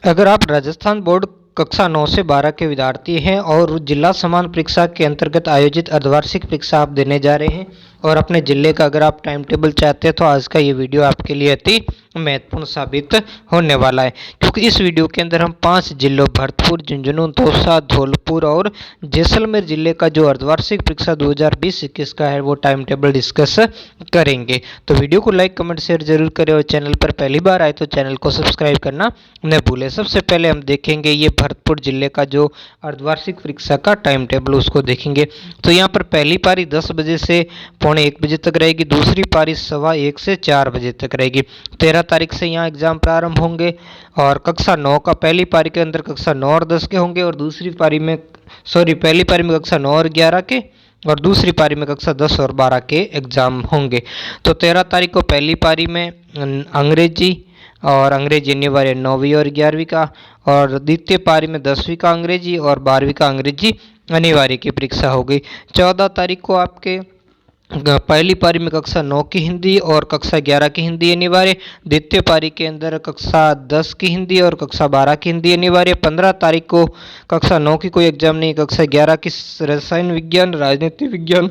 अगर आप राजस्थान बोर्ड कक्षा 9 से 12 के विद्यार्थी हैं और जिला समान परीक्षा के अंतर्गत आयोजित अर्धवार्षिक परीक्षा आप देने जा रहे हैं और अपने जिले का अगर आप टाइम टेबल चाहते हैं तो आज का ये वीडियो आपके लिए अति महत्वपूर्ण साबित होने वाला है, क्योंकि इस वीडियो के अंदर हम 5 जिलों भरतपुर, झुंझुनू, दौसा, धौलपुर और जैसलमेर जिले का जो अर्धवार्षिक परीक्षा 2020-21 का है वो टाइम टेबल डिस्कस करेंगे। तो वीडियो को लाइक, कमेंट, शेयर जरूर करें और चैनल पर पहली बार आए तो चैनल को सब्सक्राइब करना न भूलें। सबसे पहले हम देखेंगे ये भरतपुर जिले का जो अर्धवार्षिक परीक्षा का टाइम टेबल उसको देखेंगे। तो यहाँ पर पहली पारी 10 बजे से 1:45 बजे तक रहेगी, दूसरी पारी 1:15 से 4 बजे तक रहेगी। 13 तारीख से यहाँ एग्जाम प्रारंभ होंगे और कक्षा 9 का पहली पारी के अंदर कक्षा 9 और 10 के होंगे और दूसरी पारी में पहली पारी में कक्षा 9 और 11 के और दूसरी पारी में कक्षा 10 और 12 के एग्जाम होंगे। तो 13 तारीख को पहली पारी में अंग्रेजी अनिवार्य 9वीं और 11वीं का, और द्वितीय पारी में 10वीं का अंग्रेजी और 12वीं का अंग्रेजी अनिवार्य की परीक्षा होगी। 14 तारीख को आपके पहली पारी में कक्षा 9 की हिंदी और कक्षा 11 की हिंदी अनिवार्य, द्वितीय पारी के अंदर कक्षा 10 की हिंदी और कक्षा 12 की हिंदी अनिवार्य। 15 तारीख को कक्षा 9 की कोई एग्जाम नहीं, कक्षा 11 की रसायन विज्ञान, राजनीति विज्ञान,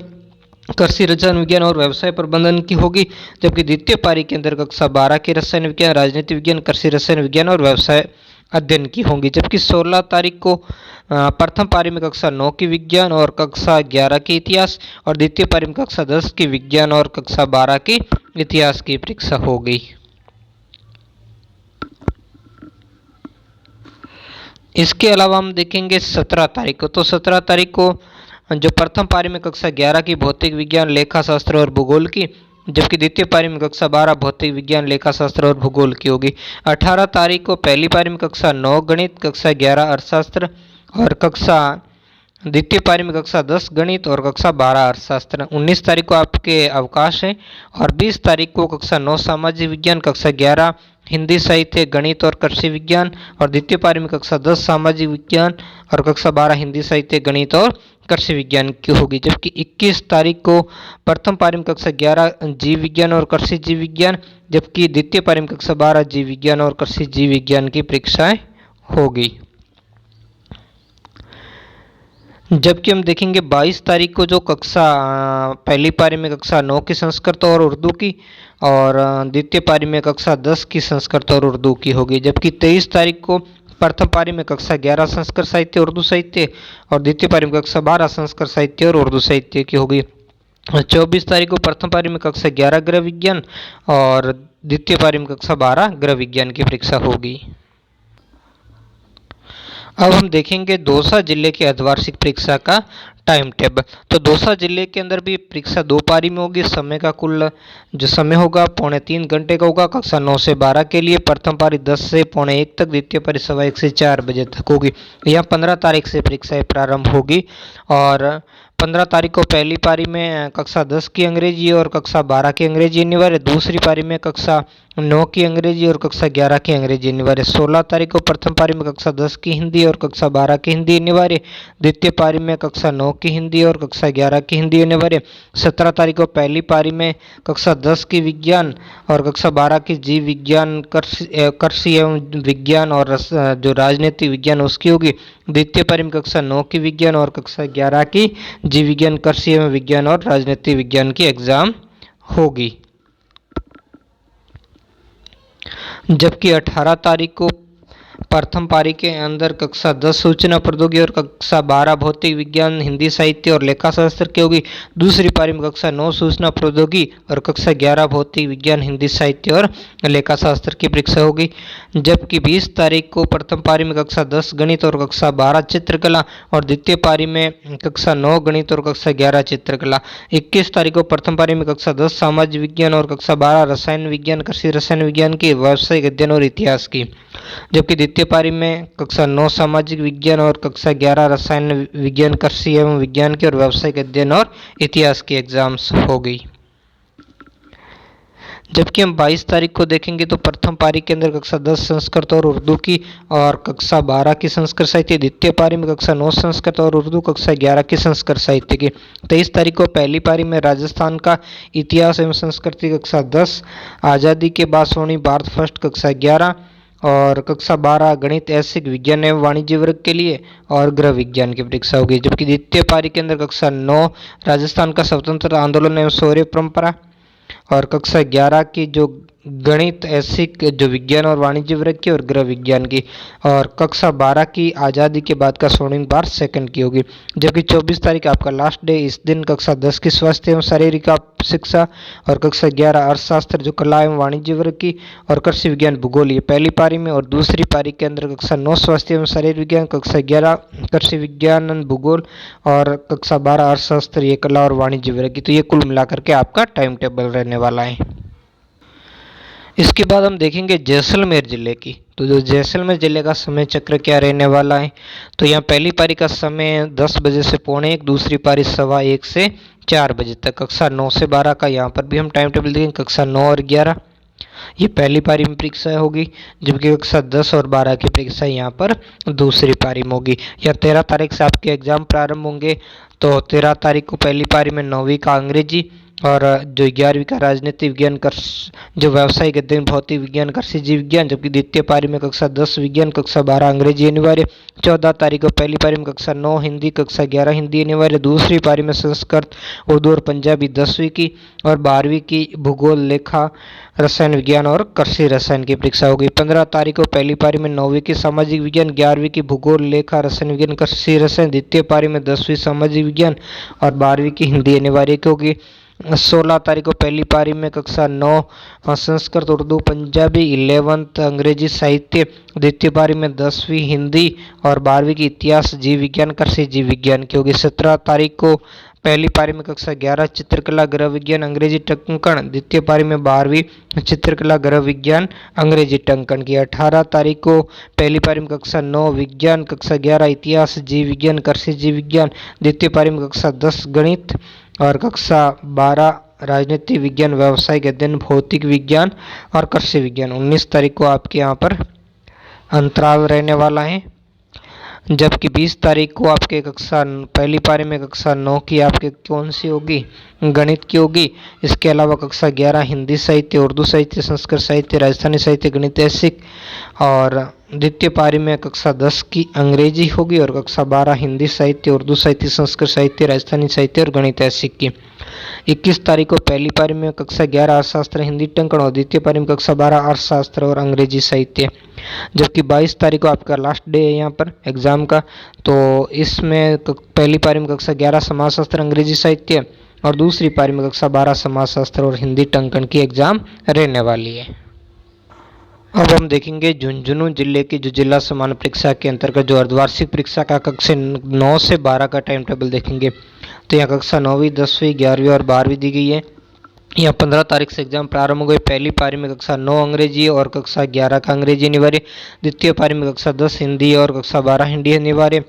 कृषि रसायन विज्ञान और व्यवसाय प्रबंधन की होगी, जबकि द्वितीय पारी के अंदर कक्षा 12 की रसायन विज्ञान, राजनीति विज्ञान, कृषि रसायन विज्ञान और व्यवसाय अध्ययन की होंगी। जबकि 16 तारीख को प्रथम पारी में कक्षा 9 की विज्ञान और कक्षा 11 की इतिहास और द्वितीय पारी में कक्षा 10 की विज्ञान और कक्षा 12 की इतिहास की परीक्षा होगी। इसके अलावा हम देखेंगे 17 तारीख को। तो 17 तारीख को जो प्रथम पारी में कक्षा 11 की भौतिक विज्ञान, लेखा शास्त्र और भूगोल की, जबकि द्वितीय पारी में कक्षा 12 भौतिक विज्ञान, लेखा शास्त्र और भूगोल की होगी। 18 तारीख को पहली पारी में कक्षा 9 गणित, कक्षा 11 अर्थशास्त्र और द्वितीय पारी में कक्षा 10 गणित और कक्षा 12 अर्थशास्त्र। 19 तारीख को आपके अवकाश है और 20 तारीख को कक्षा 9 सामाजिक विज्ञान, कक्षा 11 हिंदी साहित्य, गणित और कृषि विज्ञान और द्वितीय पारी में कक्षा 10 सामाजिक विज्ञान और कक्षा 12 हिंदी साहित्य, गणित और कृषि विज्ञान की होगी। जबकि 21 तारीख को प्रथम पारी में कक्षा 11 जीव विज्ञान और कृषि जीव विज्ञान, जबकि द्वितीय पारी में कक्षा 12 जीव विज्ञान और कृषि जीव विज्ञान की परीक्षाएं होगी। जबकि हम देखेंगे 22 तारीख को जो पहली पारी में कक्षा 9 की संस्कृत और उर्दू की और द्वितीय पारी में कक्षा 10 की संस्कृत और उर्दू की होगी। जबकि 23 तारीख को प्रथम पारी में कक्षा 11 संस्कृत साहित्य उर्दू साहित्य और द्वितीय पारी में कक्षा 12 संस्कृत साहित्य और उर्दू साहित्य की होगी। 24 तारीख को प्रथम पारी में कक्षा 11 गृह विज्ञान और द्वितीय पारी में कक्षा 12 गृह विज्ञान की परीक्षा होगी। अब हम देखेंगे दौसा जिले की अर्धवार्षिक परीक्षा का टाइम टेबल। तो दौसा जिले के अंदर भी परीक्षा 2 पारी में होगी। समय का कुल जो समय होगा 3.25 घंटे का होगा। कक्षा 9 से 12 के लिए प्रथम पारी 10 से 1:15 तक, द्वितीय पारी 1:15 से 4 बजे तक होगी। यहाँ 15 तारीख से परीक्षाएं प्रारंभ होगी और 15 तारीख को पहली पारी में कक्षा 10 की अंग्रेजी और कक्षा 12 की अंग्रेजी अनिवार्य, दूसरी पारी में कक्षा 9 की अंग्रेजी और कक्षा 11 की अंग्रेजी अनिवार्य। 16 तारीख को प्रथम पारी में कक्षा 10 की हिंदी और कक्षा 12 की हिंदी अनिवार्य, द्वितीय पारी में कक्षा 9 की हिंदी और कक्षा 11 की हिंदी अनिवार्य। 17 तारीख को पहली पारी में कक्षा 10 की विज्ञान और कक्षा 12 की जीव विज्ञान, कृषि एवं विज्ञान और जो राजनीति विज्ञान उसकी होगी। द्वितीय पारी में कक्षा 9 की विज्ञान और कक्षा 11 की जीव विज्ञान, कृषि एवं विज्ञान और राजनीति विज्ञान की एग्जाम होगी। जबकि 18 तारीख को प्रथम पारी के अंदर कक्षा 10 सूचना प्रौद्योगिकी और कक्षा 12 भौतिक विज्ञान, हिंदी साहित्य और लेखा शास्त्र की होगी। दूसरी पारी में कक्षा 9 सूचना प्रौद्योगिकी और कक्षा 11 भौतिक विज्ञान, हिंदी साहित्य और लेखा शास्त्र की परीक्षा होगी। जबकि 20 तारीख को प्रथम पारी में कक्षा 10 गणित और कक्षा 12 चित्रकला और द्वितीय पारी में कक्षा 9 गणित और कक्षा 11 चित्रकला। 21 तारीख को प्रथम पारी में कक्षा 10 सामाजिक विज्ञान और कक्षा 12 रसायन विज्ञान, कृषि रसायन विज्ञान की, व्यावसायिक अध्ययन और इतिहास की। जबकि द्वितीय पारी में कक्षा 9 सामाजिक विज्ञान और कक्षा 11 रसायन विज्ञान, कृषि एवं विज्ञान की और व्यावसायिक अध्ययन और इतिहास की एग्जाम्स होगी। जबकि हम 22 तारीख को देखेंगे तो प्रथम पारी के अंदर कक्षा 10 संस्कृत और उर्दू की और कक्षा 12 की संस्कृत साहित्य, द्वितीय पारी में कक्षा 9 संस्कृत और उर्दू, कक्षा 11 की संस्कृत साहित्य की। 23 तारीख को पहली पारी में राजस्थान का इतिहास एवं संस्कृति कक्षा 10, आज़ादी के बाद सोनी भारत फर्स्ट कक्षा 11 और कक्षा 12 गणित, ऐच्छिक विज्ञान एवं वाणिज्य वर्ग के लिए और गृह विज्ञान की परीक्षा होगी। जबकि द्वितीय पारी के अंदर कक्षा 9 राजस्थान का स्वतंत्रता आंदोलन एवं शौर्य परंपरा, और कक्षा 11 की जो गणित, ऐच्छिक जो विज्ञान और वाणिज्य वर्ग की और गृह विज्ञान की, और कक्षा 12 की आज़ादी के बाद का स्वर्णिम बार सेकंड की होगी। जबकि 24 तारीख आपका लास्ट डे, इस दिन कक्षा 10 की स्वास्थ्य एवं शारीरिक शिक्षा और कक्षा 11 अर्थशास्त्र जो कला एवं वाणिज्य वर्ग की और कृषि विज्ञान भूगोल ये पहली पारी में, और दूसरी पारी के अंदर कक्षा 9 स्वास्थ्य एवं शरीर विज्ञान, कक्षा 11 कृषि विज्ञान भूगोल और कक्षा 12 अर्थशास्त्र ये कला और वाणिज्य वर्ग की। तो ये कुल मिलाकर के आपका टाइम टेबल रहने वाला है। इसके बाद हम देखेंगे जैसलमेर जिले की। तो जो जैसलमेर जिले का समय चक्र क्या रहने वाला है, तो यहाँ पहली पारी का समय 10 बजे से 12:45, दूसरी पारी 1:15 से 4 बजे तक। कक्षा 9 से 12 का यहाँ पर भी हम टाइम टेबल देखेंगे। कक्षा 9 और 11 ये पहली पारी में परीक्षा होगी, जबकि कक्षा 10 और 12 की परीक्षा यहाँ पर दूसरी पारी में होगी। या 13 तारीख से आपके एग्जाम प्रारंभ होंगे। तो 13 तारीख को पहली पारी में 9वीं का अंग्रेजी और जो 11वीं का राजनीति विज्ञान, जो व्यावसायिक अध्ययन, भौतिक विज्ञान, कृषि जीव विज्ञान। जबकि द्वितीय पारी में कक्षा 10 विज्ञान, कक्षा 12 अंग्रेजी अनिवार्य। 14 तारीख को पहली पारी में कक्षा 9 हिंदी, कक्षा 11 हिंदी अनिवार्य। दूसरी पारी में संस्कृत, उर्दू और पंजाबी 10वीं की, और 12वीं की भूगोल, लेखा, रसायन विज्ञान और कृषि रसायन की परीक्षा होगी। 15 तारीख को पहली पारी में 9वीं की सामाजिक विज्ञान, 11वीं की भूगोल, लेखा, रसायन विज्ञान, कृषि रसायन। द्वितीय पारी में 10वीं सामाजिक विज्ञान और 12वीं की हिंदी अनिवार्य होगी। 16 तारीख को पहली पारी में कक्षा 9 संस्कृत, उर्दू, पंजाबी, 11th अंग्रेजी साहित्य। द्वितीय पारी में 10वीं हिंदी और 12वीं की इतिहास, जीव विज्ञान, कृषि जीव विज्ञान की होगी। 17 तारीख को पहली पारी में कक्षा 11 चित्रकला, गृह विज्ञान, अंग्रेजी टंकण। द्वितीय पारी में 12वीं चित्रकला, गृह विज्ञान, अंग्रेजी टंकण की। 18 तारीख को पहली पारी में कक्षा 9 विज्ञान, कक्षा 11 इतिहास, जीव विज्ञान, कृषि जीव विज्ञान। द्वितीय पारी में कक्षा 10 गणित और कक्षा 12 राजनीति विज्ञान, व्यावसायिक अध्ययन, भौतिक विज्ञान और कृषि विज्ञान। 19 तारीख को आपके यहाँ पर अंतराल रहने वाला है। जबकि 20 तारीख को आपके कक्षा पहली पारी में कक्षा 9 की आपके कौन सी होगी, गणित की होगी। इसके अलावा कक्षा 11 हिंदी साहित्य, उर्दू साहित्य, संस्कृत साहित्य, राजस्थानी साहित्य, गणित ऐच्छिक। और द्वितीय पारी में कक्षा 10 की अंग्रेजी होगी और कक्षा 12 हिंदी साहित्य, उर्दू साहित्य, संस्कृत साहित्य, राजस्थानी साहित्य और गणित ऐच्छिक की। 21 तारीख को पहली पारी में कक्षा 11 अर्थशास्त्र हिंदी टंकण और द्वितीय पारी में कक्षा 12 अर्थशास्त्र और अंग्रेजी साहित्य। जबकि 22 तारीख को आपका लास्ट डे है यहाँ पर एग्जाम का। तो इसमें पहली पारी में कक्षा 11 समाजशास्त्र, अंग्रेजी साहित्य और दूसरी पारी में कक्षा 12 समाजशास्त्र और हिंदी टंकण की एग्जाम रहने वाली है। अब हम देखेंगे झुंझुनू जिले की जो जिला सामान्य परीक्षा के अंतर्गत जो अर्धवार्षिक परीक्षा का कक्षा 9 से 12 का टाइम टेबल देखेंगे। तो यहाँ कक्षा 9वीं, 10वीं, 11वीं और 12वीं दी गई है। यहाँ 15 तारीख से एग्जाम प्रारंभ हो गए। पहली पारी में कक्षा 9 अंग्रेजी और कक्षा 11 का अंग्रेजी अनिवार्य। द्वितीय पारी में कक्षा 10 हिंदी और कक्षा 12 हिंदी अनिवार्य।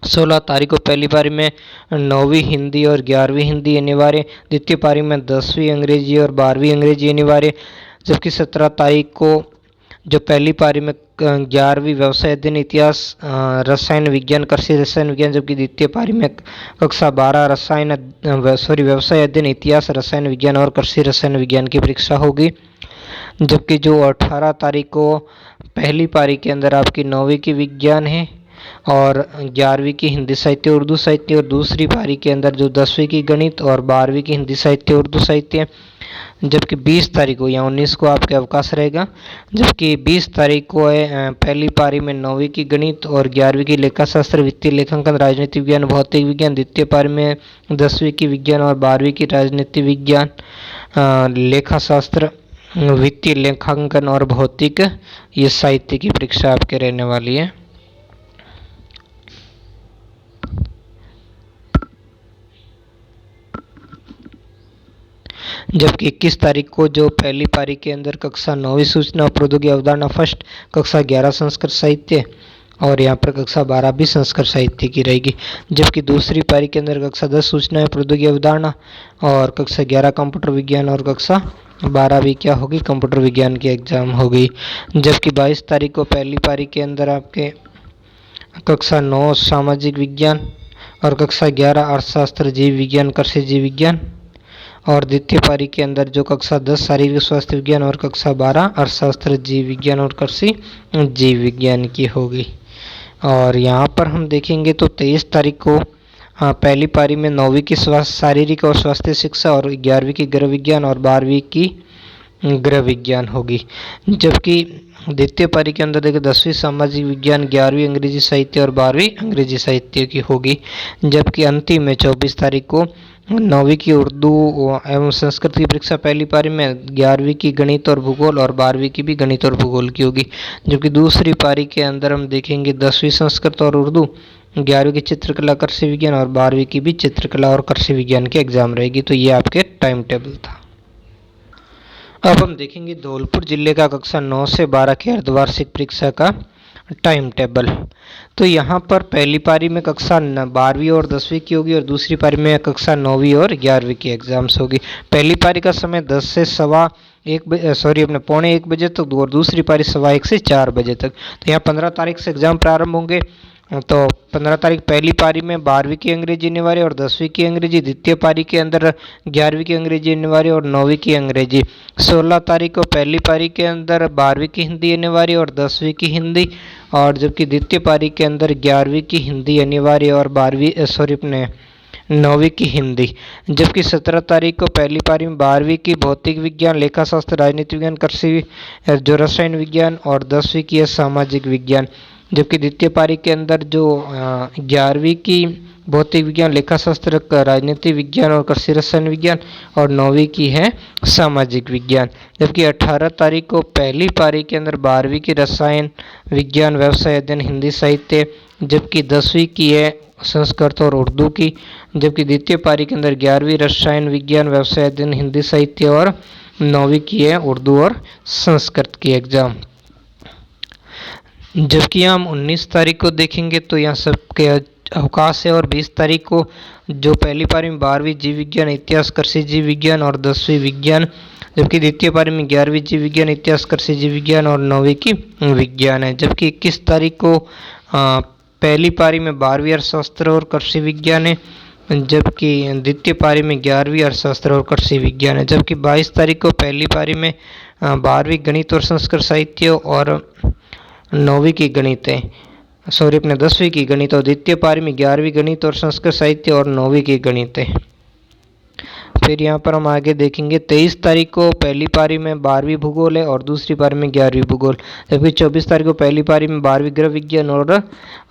16 तारीख को पहली पारी में 9वीं हिंदी और 11वीं हिंदी अनिवार्य। द्वितीय पारी में 10वीं अंग्रेजी और 12वीं अंग्रेजी अनिवार्य। जबकि 17 तारीख को जो पहली पारी में 11वीं व्यवसाय अध्ययन, इतिहास, रसायन विज्ञान, कृषि रसायन विज्ञान। जबकि द्वितीय पारी में कक्षा 12 व्यवसाय अध्ययन, इतिहास, रसायन विज्ञान और कृषि रसायन विज्ञान की परीक्षा होगी। जबकि जो 18 तारीख को पहली पारी के अंदर आपकी 9वीं की विज्ञान है और 11वीं की हिंदी साहित्य, उर्दू साहित्य, और दूसरी पारी के अंदर जो 10वीं की गणित और 12वीं की हिंदी साहित्य, उर्दू साहित्य। जबकि 20 तारीख को या 19 को आपके अवकाश रहेगा। जबकि 20 तारीख को है पहली पारी में 9वीं की गणित और 11वीं की लेखा शास्त्र, वित्तीय लेखांकन, राजनीति विज्ञान, भौतिक विज्ञान। द्वितीय पारी में 10वीं की विज्ञान और 12वीं की राजनीति विज्ञान, लेखा शास्त्र, वित्तीय लेखांकन और भौतिक ये साहित्य की परीक्षा आपके रहने वाली है। जबकि 21 तारीख को जो पहली पारी के अंदर कक्षा 9वीं सूचना प्रौद्योगिकी अवधारणा फर्स्ट, कक्षा 11 संस्कृत साहित्य और यहाँ पर कक्षा 12 भी संस्कृत साहित्य की रहेगी। जबकि दूसरी पारी के अंदर कक्षा 10 सूचना प्रौद्योगिकी अवधारणा और कक्षा 11 कंप्यूटर विज्ञान और कक्षा 12 भी क्या होगी, कंप्यूटर विज्ञान की एग्जाम होगी। जबकि 22 तारीख को पहली पारी के अंदर आपके कक्षा 9 सामाजिक विज्ञान और कक्षा 11 अर्थशास्त्र, जीव विज्ञान, कृषि जीव विज्ञान और द्वितीय पारी के अंदर जो कक्षा 10 शारीरिक स्वास्थ्य विज्ञान और कक्षा 12 अर्थशास्त्र जीव विज्ञान और कृषि जीव विज्ञान की होगी। और यहाँ पर हम देखेंगे तो 23 तारीख को पहली पारी में 9वीं की शारीरिक और स्वास्थ्य शिक्षा और 11वीं की गृह विज्ञान और 12वीं की गृह विज्ञान होगी। जबकि द्वितीय पारी के अंदर देखिए 10वीं सामाजिक विज्ञान, 11वीं अंग्रेजी साहित्य और 12वीं अंग्रेजी साहित्य की होगी। जबकि अंतिम में 24 तारीख को 9वीं की उर्दू एवं संस्कृत की परीक्षा पहली पारी में, 11वीं की गणित और भूगोल और 12वीं की भी गणित और भूगोल की होगी। जबकि दूसरी पारी के अंदर हम देखेंगे 10वीं संस्कृत और उर्दू, 11वीं की चित्रकला कृषि विज्ञान और 12वीं की भी चित्रकला और कृषि विज्ञान की एग्जाम रहेगी। तो ये आपके टाइम टेबल था। अब हम देखेंगे धौलपुर जिले का कक्षा 9 से 12 की अर्धवार्षिक परीक्षा का टाइम टेबल। तो यहाँ पर पहली पारी में कक्षा 12वीं और 10वीं की होगी और दूसरी पारी में कक्षा 9वीं और 11वीं की एग्जाम्स होगी। पहली पारी का समय 10 से पौने 1 बजे तक और दूसरी पारी 1:15 से 4 बजे तक। तो यहाँ 15 तारीख से एग्जाम प्रारंभ होंगे। तो 15 तारीख पहली पारी में 12वीं की अंग्रेजी अनिवार्य और 10वीं की अंग्रेजी, द्वितीय पारी के अंदर 11वीं की अंग्रेजी अनिवार्य और 9वीं की अंग्रेजी। 16 तारीख को पहली पारी के अंदर 12वीं की हिंदी अनिवार्य और 10वीं की हिंदी, और जबकि द्वितीय पारी के अंदर 11वीं की हिंदी अनिवार्य और 9वीं की हिंदी। जबकि 17 तारीख को पहली पारी में 12वीं की भौतिक विज्ञान, लेखाशास्त्र, राजनीति विज्ञान, कृषि जो रसायन विज्ञान और 10वीं की है सामाजिक विज्ञान। जबकि द्वितीय पारी के अंदर जो 11वीं की भौतिक विज्ञान, लेखाशास्त्र, राजनीति विज्ञान और कृषि रसायन विज्ञान और 9वीं की है सामाजिक विज्ञान। जबकि 18 तारीख को पहली पारी के अंदर 12वीं की रसायन विज्ञान, व्यवसाय अध्ययन, हिंदी साहित्य, जबकि 10वीं की है संस्कृत और उर्दू की। जबकि द्वितीय पारी के अंदर 11वीं रसायन विज्ञान, व्यवसाय अध्ययन, हिंदी साहित्य और 9वीं की है उर्दू और संस्कृत की एग्जाम। जबकि हम 19 तारीख को देखेंगे तो यहाँ सबके अवकाश है। और 20 तारीख को जो पहली पारी में 12वीं जीव विज्ञान, इतिहास, कृषि जीव विज्ञान और 10वीं विज्ञान, जबकि द्वितीय पारी में 11वीं जीव विज्ञान, इतिहास, कृषि जीव विज्ञान और 9वीं की विज्ञान है। जबकि 21 तारीख को पहली पारी में 12वीं अर्थशास्त्र और कृषि विज्ञान है, जबकि द्वितीय पारी में 11वीं अर्थशास्त्र और कृषि विज्ञान है। जबकि 22 तारीख को पहली पारी में 12वीं गणित और संस्कृत साहित्य और 9वीं की गणित है, 10वीं की गणित, और द्वितीय पारी में 11वीं गणित और संस्कृत साहित्य और 9वीं की गणित है। फिर यहाँ पर हम आगे देखेंगे 23 तारीख को पहली पारी में 12वीं भूगोल है और दूसरी पारी में 11वीं भूगोल। जबकि 24 तारीख को पहली पारी में 12वीं गृह विज्ञान और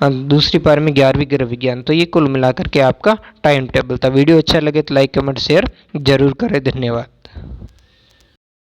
दूसरी पारी में 11वीं गृह विज्ञान। तो ये कुल मिलाकर के आपका टाइम टेबल था। वीडियो अच्छा लगे तो लाइक, कमेंट, शेयर जरूर करें। धन्यवाद।